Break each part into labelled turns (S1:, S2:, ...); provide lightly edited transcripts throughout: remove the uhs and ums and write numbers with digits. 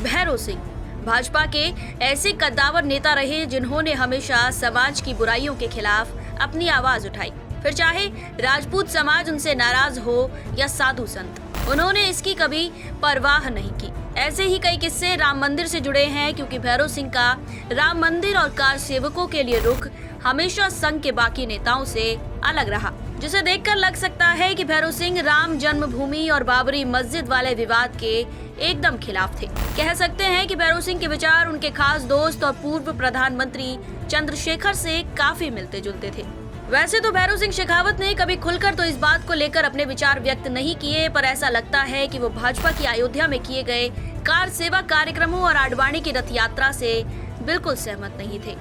S1: भैरव सिंह भाजपा के ऐसे कद्दावर नेता रहे जिन्होंने हमेशा समाज की बुराइयों के खिलाफ अपनी आवाज उठाई, फिर चाहे राजपूत समाज उनसे नाराज हो या साधु संत, उन्होंने इसकी कभी परवाह नहीं की। ऐसे ही कई किस्से राम मंदिर से जुड़े हैं, क्योंकि भैरव सिंह का राम मंदिर और कार सेवकों के लिए रुख हमेशा संघ के बाकी नेताओं से अलग रहा, जिसे देखकर लग सकता है कि भैरव सिंह राम जन्मभूमि और बाबरी मस्जिद वाले विवाद के एकदम खिलाफ थे। कह सकते हैं कि भैरव सिंह के विचार उनके खास दोस्त और पूर्व प्रधानमंत्री चंद्रशेखर से काफी मिलते जुलते थे। वैसे तो भैरव सिंह शेखावत ने कभी खुलकर तो इस बात को लेकर अपने विचार व्यक्त नहीं किए, पर ऐसा लगता है कि वो भाजपा की अयोध्या में किए गए कार सेवा कार्यक्रमों और आडवाणी की रथ यात्रा से बिल्कुल सहमत नहीं थे।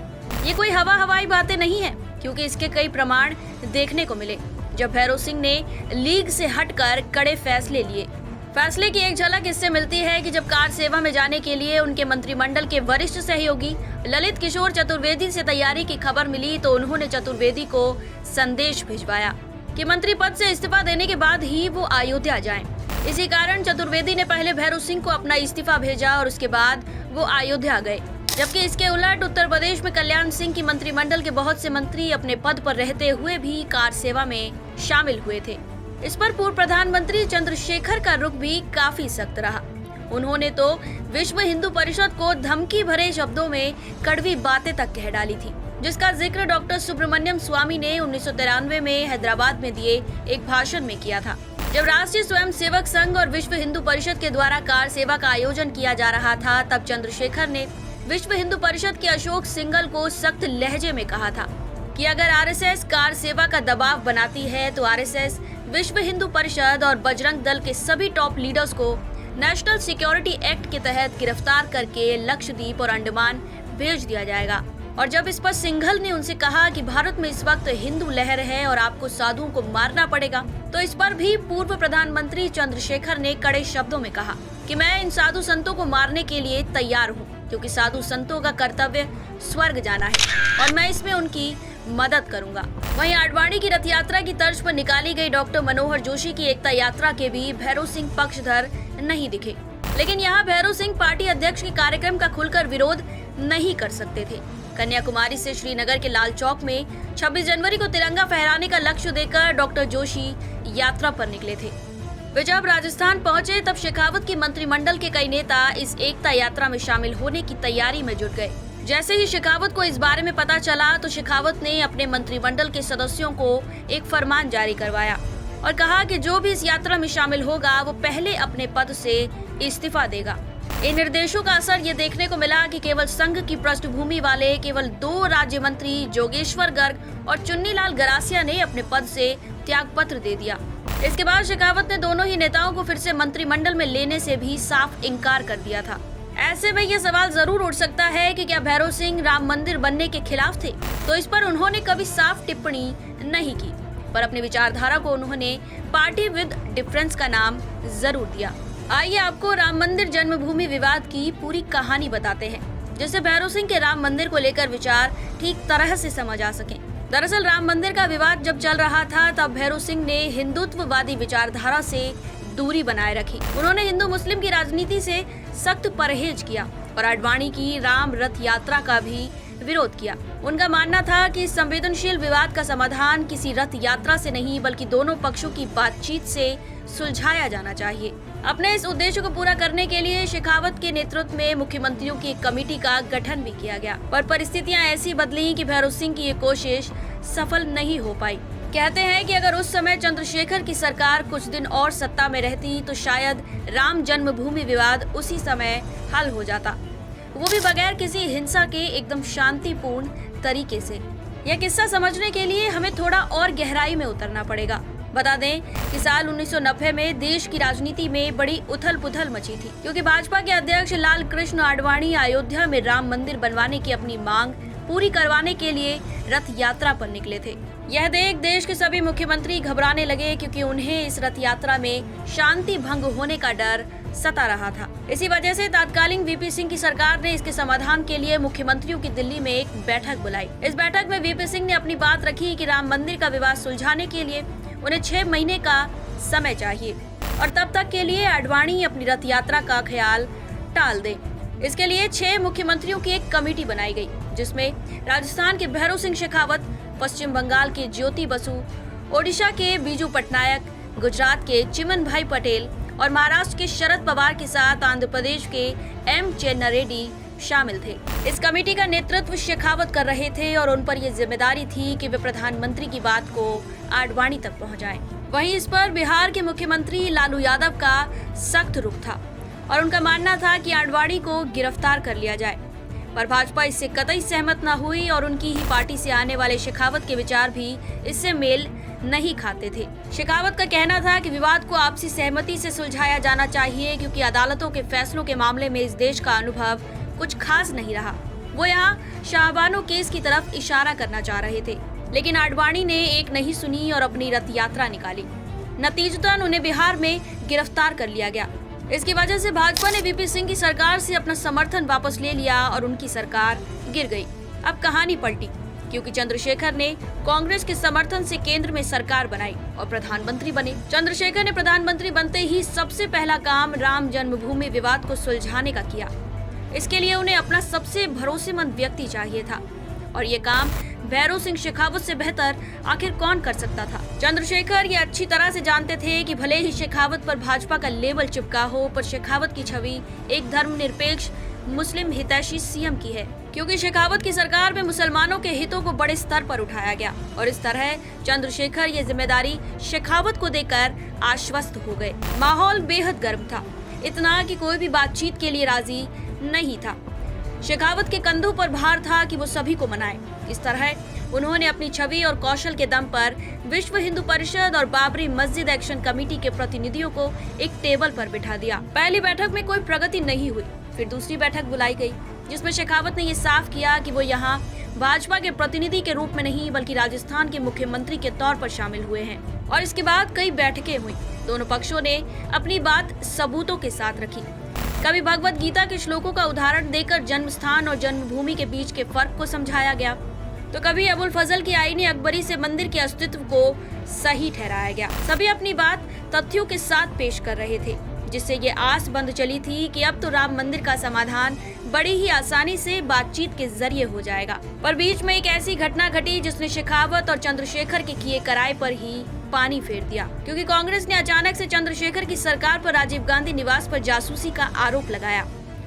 S1: ये कोई हवाई बातें नहीं है, क्योंकि इसके कई प्रमाण देखने को मिले जब भैरव सिंह ने लीग से हटकर कड़े फैसले लिए। फैसले की एक झलक इससे मिलती है कि जब कार सेवा में जाने के लिए उनके मंत्रिमंडल के वरिष्ठ सहयोगी ललित किशोर चतुर्वेदी से तैयारी की खबर मिली, तो उन्होंने चतुर्वेदी को संदेश भिजवाया कि मंत्री पद से इस्तीफा देने के बाद ही वो अयोध्या जाएं। इसी कारण चतुर्वेदी ने पहले भैरव सिंह को अपना इस्तीफा भेजा और उसके बाद वो अयोध्या गए, जबकि इसके उलट उत्तर प्रदेश में कल्याण सिंह की मंत्रिमंडल के बहुत से मंत्री अपने पद पर रहते हुए भी कार सेवा में शामिल हुए थे। इस पर पूर्व प्रधानमंत्री चंद्रशेखर का रुख भी काफी सख्त रहा। उन्होंने तो विश्व हिंदू परिषद को धमकी भरे शब्दों में कड़वी बातें तक कह डाली थी, जिसका जिक्र डॉक्टर सुब्रमण्यम स्वामी ने 1993 में हैदराबाद में दिए एक भाषण में किया था, जब राष्ट्रीय स्वयंसेवक संघ और विश्व हिंदू परिषद के द्वारा कार सेवा का आयोजन किया जा रहा था। तब चंद्रशेखर ने विश्व हिंदू परिषद के अशोक सिंघल को सख्त लहजे में कहा था कि अगर आरएसएस कार सेवा का दबाव बनाती है तो आरएसएस, विश्व हिंदू परिषद और बजरंग दल के सभी टॉप लीडर्स को नेशनल सिक्योरिटी एक्ट के तहत गिरफ्तार करके लक्षद्वीप और अंडमान भेज दिया जाएगा। और जब इस पर सिंघल ने उनसे कहा कि भारत में इस वक्त हिंदू लहर है और आपको साधुओं को मारना पड़ेगा, तो इस पर भी पूर्व प्रधानमंत्री चंद्रशेखर ने कड़े शब्दों में कहा कि मैं इन साधु संतों को मारने के लिए तैयार हूँ, क्योंकि साधु संतों का कर्तव्य स्वर्ग जाना है और मैं इसमें उनकी मदद करूंगा। वहीं आडवाणी की रथ यात्रा की तर्ज पर निकाली गई डॉक्टर मनोहर जोशी की एकता यात्रा के भी भैरव सिंह पक्षधर नहीं दिखे, लेकिन यहाँ भैरव सिंह पार्टी अध्यक्ष के कार्यक्रम का खुलकर विरोध नहीं कर सकते थे। कन्याकुमारी से श्रीनगर के लाल चौक में 26 जनवरी को तिरंगा फहराने का लक्ष्य देकर डॉक्टर जोशी यात्रा पर निकले थे। वे जब राजस्थान पहुंचे तब शेखावत की मंत्रिमंडल के कई नेता इस एकता यात्रा में शामिल होने की तैयारी में जुट गए। जैसे ही शेखावत को इस बारे में पता चला तो शेखावत ने अपने मंत्रिमंडल के सदस्यों को एक फरमान जारी करवाया और कहा कि जो भी इस यात्रा में शामिल होगा वो पहले अपने पद से इस्तीफा देगा। इन निर्देशों का असर ये देखने को मिला कि केवल संघ की पृष्ठभूमि वाले केवल 2 राज्य मंत्री जोगेश्वर गर्ग और चुन्नीलाल गरासिया ने अपने पद से त्यागपत्र दे दिया। इसके बाद शेखावत ने दोनों ही नेताओं को फिर से मंत्रिमंडल में लेने से भी साफ इनकार कर दिया था। ऐसे में ये सवाल जरूर उठ सकता है कि क्या भैरव सिंह राम मंदिर बनने के खिलाफ थे, तो इस पर उन्होंने कभी साफ टिप्पणी नहीं की, पर अपनी विचारधारा को उन्होंने पार्टी विद डिफरेंस का नाम जरूर दिया। आइए आपको राम मंदिर जन्मभूमि विवाद की पूरी कहानी बताते हैं, जिससे भैरव सिंह के राम मंदिर को लेकर विचार ठीक तरह से समझ आ सके। दरअसल राम मंदिर का विवाद जब चल रहा था तब भैरव सिंह ने हिंदुत्ववादी विचारधारा से दूरी बनाए रखी। उन्होंने हिंदू मुस्लिम की राजनीति से सख्त परहेज किया और आडवाणी की राम रथ यात्रा का भी विरोध किया। उनका मानना था कि संवेदनशील विवाद का समाधान किसी रथ यात्रा से नहीं बल्कि दोनों पक्षों की बातचीत से सुलझाया जाना चाहिए। अपने इस उद्देश्य को पूरा करने के लिए शेखावत के नेतृत्व में मुख्यमंत्रियों की एक कमेटी का गठन भी किया गया, पर परिस्थितियां ऐसी बदली कि भैरव सिंह की ये कोशिश सफल नहीं हो पाई। कहते हैं कि अगर उस समय चंद्रशेखर की सरकार कुछ दिन और सत्ता में रहती तो शायद राम जन्मभूमि विवाद उसी समय हल हो जाता, वो भी बगैर किसी हिंसा के एकदम शांतिपूर्ण तरीके से। यह किस्सा समझने के लिए हमें थोड़ा और गहराई में उतरना पड़ेगा। बता दें कि साल 1990 में देश की राजनीति में बड़ी उथल पुथल मची थी, क्योंकि भाजपा के अध्यक्ष लाल कृष्ण आडवाणी अयोध्या में राम मंदिर बनवाने की अपनी मांग पूरी करवाने के लिए रथ यात्रा पर निकले थे। यह देख देश के सभी मुख्यमंत्री घबराने लगे, क्योंकि उन्हें इस रथ यात्रा में शांति भंग होने का डर सता रहा था। इसी वजह से तत्कालीन वीपी सिंह की सरकार ने इसके समाधान के लिए मुख्यमंत्रियों की दिल्ली में एक बैठक बुलाई। इस बैठक में वीपी सिंह ने अपनी बात रखी कि राम मंदिर का विवाद सुलझाने के लिए उन्हें 6 महीने का समय चाहिए और तब तक के लिए आडवाणी अपनी रथ यात्रा का ख्याल टाल दें। इसके लिए 6 मुख्यमंत्रियों की एक कमेटी बनाई गई, जिसमें राजस्थान के भैरव सिंह शेखावत, पश्चिम बंगाल के ज्योति बसु, ओडिशा के बीजू पटनायक, गुजरात के चिमन भाई पटेल और महाराष्ट्र के शरद पवार के साथ आंध्र प्रदेश के एम चेन्ना रेड्डी शामिल थे। इस कमेटी का नेतृत्व शेखावत कर रहे थे और उन पर यह जिम्मेदारी थी कि वे प्रधानमंत्री की बात को आडवाणी तक पहुंचाएं। वहीं इस पर बिहार के मुख्यमंत्री लालू यादव का सख्त रुख था और उनका मानना था कि आडवाणी को गिरफ्तार कर लिया जाए, पर भाजपा इससे कतई सहमत न हुई और उनकी ही पार्टी से आने वाले शेखावत के विचार भी इससे मेल नहीं खाते थे। शेखावत का कहना था कि विवाद को आपसी सहमति से सुलझाया जाना चाहिए, क्योंकि अदालतों के फैसलों के मामले में इस देश का अनुभव कुछ खास नहीं रहा। वो यहाँ शाहबानो केस की तरफ इशारा करना चाह रहे थे, लेकिन आडवाणी ने एक नहीं सुनी और अपनी रथ यात्रा निकाली। नतीजतन उन्हें बिहार में गिरफ्तार कर लिया गया। इसकी वजह से भाजपा ने वीपी सिंह की सरकार से अपना समर्थन वापस ले लिया और उनकी सरकार गिर गई। अब कहानी पलटी, क्योंकि चंद्रशेखर ने कांग्रेस के समर्थन से केंद्र में सरकार बनाई और प्रधानमंत्री बने। चंद्रशेखर ने प्रधानमंत्री बनते ही सबसे पहला काम राम जन्मभूमि विवाद को सुलझाने का किया। इसके लिए उन्हें अपना सबसे भरोसेमंद व्यक्ति चाहिए था और ये काम भैरव सिंह शेखावत से बेहतर आखिर कौन कर सकता था। चंद्रशेखर ये अच्छी तरह से जानते थे कि भले ही शेखावत पर भाजपा का लेबल चिपका हो, पर शेखावत की छवि एक धर्मनिरपेक्ष मुस्लिम हितैषी सीएम की है, क्योंकि शेखावत की सरकार में मुसलमानों के हितों को बड़े स्तर पर उठाया गया और इस तरह चंद्रशेखर ये जिम्मेदारी शेखावत को देकर आश्वस्त हो गए। माहौल बेहद गर्म था, इतना कि कोई भी बातचीत के लिए राजी नहीं था। शेखावत के कंधों पर भार था कि वो सभी को मनाए। इस तरह उन्होंने अपनी छवि और कौशल के दम पर विश्व हिंदू परिषद और बाबरी मस्जिद एक्शन कमेटी के प्रतिनिधियों को एक टेबल पर बिठा दिया। पहली बैठक में कोई प्रगति नहीं हुई, फिर दूसरी बैठक बुलाई गई, जिसमें शेखावत ने ये साफ किया कि वो यहाँ भाजपा के प्रतिनिधि के रूप में नहीं, बल्कि राजस्थान के मुख्यमंत्री के तौर पर शामिल हुए हैं। और इसके बाद कई बैठकें हुई। दोनों पक्षों ने अपनी बात सबूतों के साथ रखी। कभी भगवत गीता के श्लोकों का उदाहरण देकर जन्म स्थान और जन्मभूमि के बीच के फर्क को समझाया गया, तो कभी अबुल फजल की आईने अकबरी से मंदिर के अस्तित्व को सही ठहराया गया। सभी अपनी बात तथ्यों के साथ पेश कर रहे थे, जिससे ये आस बंद चली थी कि अब तो राम मंदिर का समाधान बड़ी ही आसानी से बातचीत के जरिए हो जाएगा। पर बीच में एक ऐसी घटना घटी जिसने शेखावत और चंद्रशेखर के किए कराए पर ही पानी फेर दिया, क्योंकि कांग्रेस ने अचानक से चंद्रशेखर की सरकार पर राजीव गांधी निवास पर जासूसी का आरोप लगाया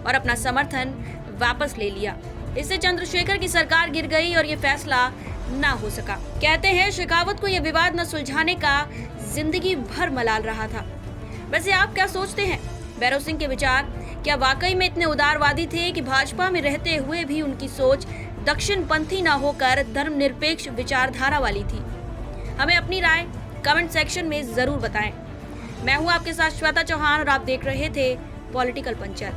S1: और अपना समर्थन वापस ले लिया। इससे चंद्रशेखर की सरकार गिर गई और ये फैसला ना हो सका। कहते हैं शेखावत को यह विवाद न सुलझाने का जिंदगी भर मलाल रहा था। वैसे आप क्या सोचते हैं? भैरव सिंह के विचार क्या वाकई में इतने उदारवादी थे कि भाजपा में रहते हुए भी उनकी सोच दक्षिणपंथी न होकर धर्मनिरपेक्ष विचारधारा वाली थी? हमें अपनी राय कमेंट सेक्शन में जरूर बताएं। मैं हूं आपके साथ श्वेता चौहान और आप देख रहे थे पॉलिटिकल पंचायत।